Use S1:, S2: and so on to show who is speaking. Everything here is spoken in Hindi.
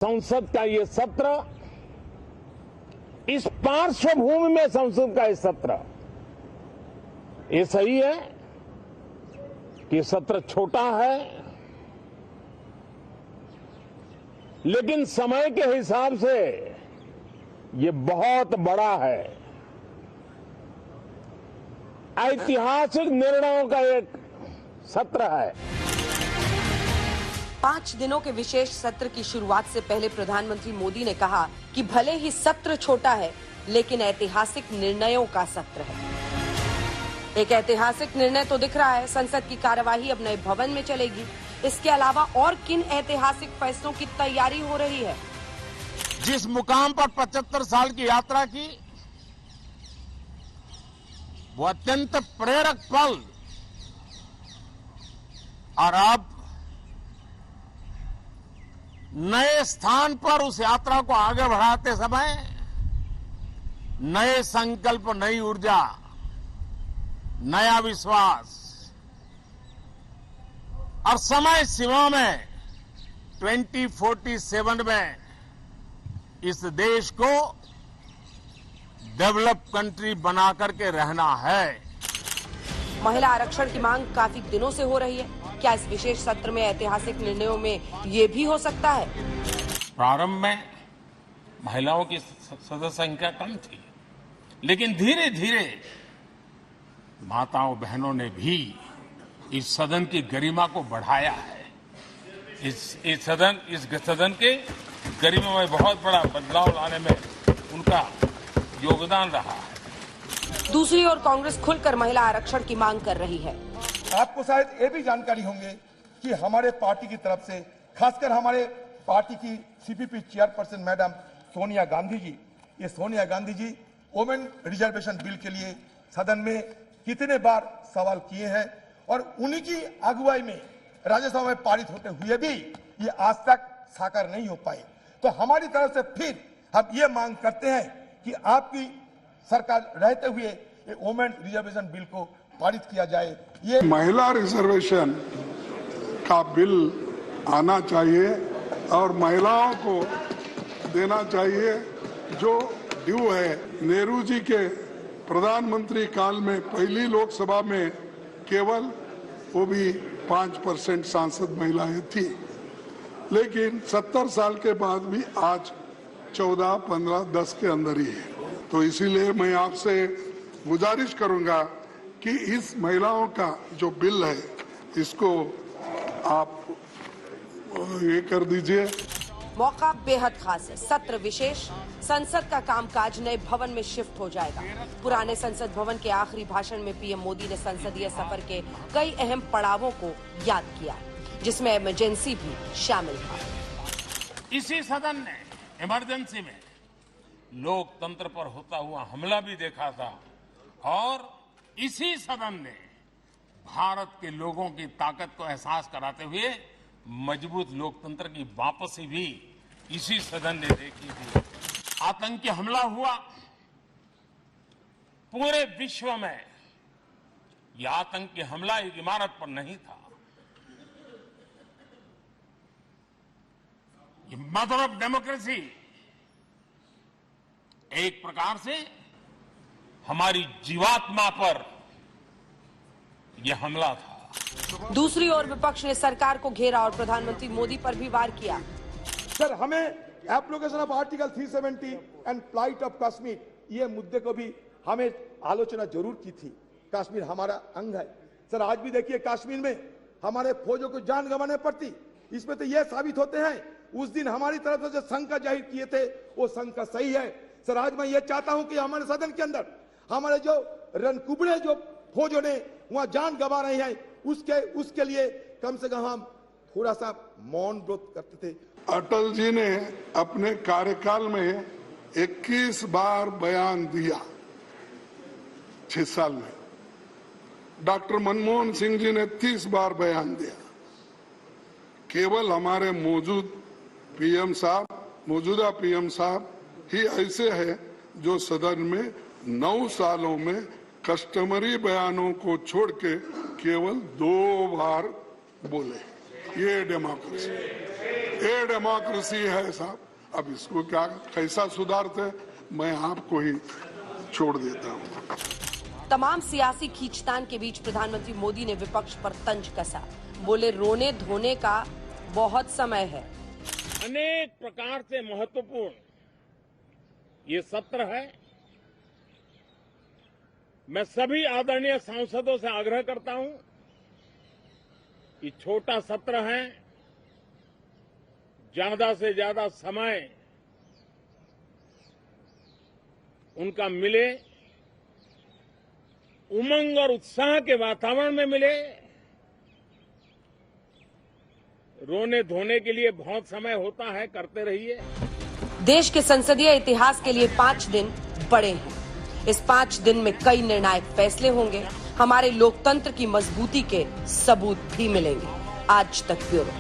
S1: संसद का ये सत्र, इस पार्श्वभूमि में संसद का ये सत्र, ये सही है कि सत्र छोटा है, लेकिन समय के हिसाब से ये बहुत बड़ा है। ऐतिहासिक निर्णयों का एक सत्र है।
S2: 5 दिनों के विशेष सत्र की शुरुआत से पहले प्रधानमंत्री मोदी ने कहा कि भले ही सत्र छोटा है, लेकिन ऐतिहासिक निर्णयों का सत्र है। एक ऐतिहासिक निर्णय तो दिख रहा है, संसद की कार्यवाही अब नए भवन में चलेगी। इसके अलावा और किन ऐतिहासिक फैसलों की तैयारी हो रही है?
S1: जिस मुकाम पर 75 साल की यात्रा की, वो अत्यंत प्रेरक पल, और अब नए स्थान पर उस यात्रा को आगे बढ़ाते समय नए संकल्प, नई ऊर्जा, नया विश्वास और समय सीमा में 2047 में इस देश को डेवलप कंट्री बना करके रहना है।
S2: महिला आरक्षण की मांग काफी दिनों से हो रही है। क्या इस विशेष सत्र में ऐतिहासिक निर्णयों में ये भी हो सकता है?
S1: प्रारंभ में महिलाओं की सदस्य संख्या कम थी, लेकिन धीरे धीरे माताओं बहनों ने भी इस सदन की गरिमा को बढ़ाया है। इस सदन के गरिमा में बहुत बड़ा बदलाव लाने में उनका योगदान रहा है।
S2: दूसरी ओर कांग्रेस खुलकर महिला आरक्षण की मांग कर रही है।
S3: आपको शायद ये भी जानकारी होंगे कि हमारे पार्टी की तरफ से, खासकर हमारे पार्टी की CPP chairperson madam Sonia Gandhi ji, ये Sonia Gandhi ji women reservation bill के लिए सदन में कितने बार सवाल किए हैं, और उन्हीं की अगुवाई में राज्यसभा में पारित होते हुए भी ये आज तक साकार नहीं हो पाए। तो हमारी तरफ से फिर हम ये मांग करते हैं कि आपकी सरकार रहते हुए ये वुमेन रिजर्वेशन बिल को पारित किया जाए। ये
S4: महिला रिजर्वेशन का बिल आना चाहिए और महिलाओं को देना चाहिए जो ड्यू है। नेहरू जी के प्रधानमंत्री काल में पहली लोकसभा में केवल वो भी 5% सांसद महिलाएं थी, लेकिन 70 साल के बाद भी आज 14, 15, 10 के अंदर ही है। तो इसीलिए मैं आपसे गुजारिश करूंगा कि इस महिलाओं का जो बिल है इसको आप ये कर दीजिए।
S2: मौका बेहद खास है। सत्र विशेष, संसद का कामकाज नए भवन में शिफ्ट हो जाएगा। पुराने संसद भवन के आखिरी भाषण में पीएम मोदी ने संसदीय सफर के कई अहम पड़ावों को याद किया, जिसमें इमरजेंसी भी शामिल था।
S1: इसी सदन ने इमरजेंसी में लोकतंत्र पर होता हुआ हमला भी देखा था, और इसी सदन ने भारत के लोगों की ताकत को एहसास कराते हुए मजबूत लोकतंत्र की वापसी भी इसी सदन ने देखी थी। आतंकी हमला हुआ, पूरे विश्व में यह आतंकी हमला एक इमारत पर नहीं था, ये मदर ऑफ डेमोक्रेसी एक प्रकार से हमारी जीवात्मा पर यह हमला था।
S2: दूसरी ओर विपक्ष ने सरकार को घेरा और प्रधानमंत्री मोदी पर भी वार किया।
S3: सर, हमें application of article 370 and flight of Kashmir, ये मुद्दे को भी हमें आलोचना जरूर की थी। कश्मीर हमारा अंग है। सर, आज भी देखिए कश्मीर में हमारे फौजों को जान गंवाने पड़ती। इसमें तो ये साबित होते हैं उस दिन हमारी तरफ से जो शंका जाहिर किए थे वो शंका सही है। सर, आज मैं ये चाहता हूं कि हमारे सदन के अंदर हमारे जो रणकुबड़े जो फौजों ने वहां जान गंवा रहे हैं उसके लिए कम से कम हम थोड़ा सा मौन व्रत करते थे।
S4: अटल जी ने अपने कार्यकाल में 21 बार बयान दिया 6 साल में। डॉक्टर मनमोहन सिंह जी ने 30 बार बयान दिया। केवल हमारे मौजूदा पीएम साहब ही ऐसे हैं जो सदन में 9 सालों में कस्टमरी बयानों को छोड़ के केवल 2 बार बोले। ये डेमोक्रेसी। ये डेमोक्रेसी है साहब। अब इसको क्या कैसा सुधारते, मैं आपको ही छोड़ देता हूँ।
S2: तमाम सियासी खींचतान के बीच प्रधानमंत्री मोदी ने विपक्ष पर तंज कसा। बोले रोने धोने का बहुत समय है।
S1: अनेक प्रकार से महत्वपूर्ण ये सत्र है। मैं सभी आदरणीय सांसदों से आग्रह करता हूं कि छोटा सत्र है, ज्यादा से ज्यादा समय उनका मिले, उमंग और उत्साह के वातावरण में मिले। रोने धोने के लिए बहुत समय होता है, करते रहिए।
S2: देश के संसदीय इतिहास के लिए 5 दिन बड़े हैं। इस 5 दिन में कई निर्णायक फैसले होंगे। हमारे लोकतंत्र की मजबूती के सबूत भी मिलेंगे। आज तक ब्यूरो।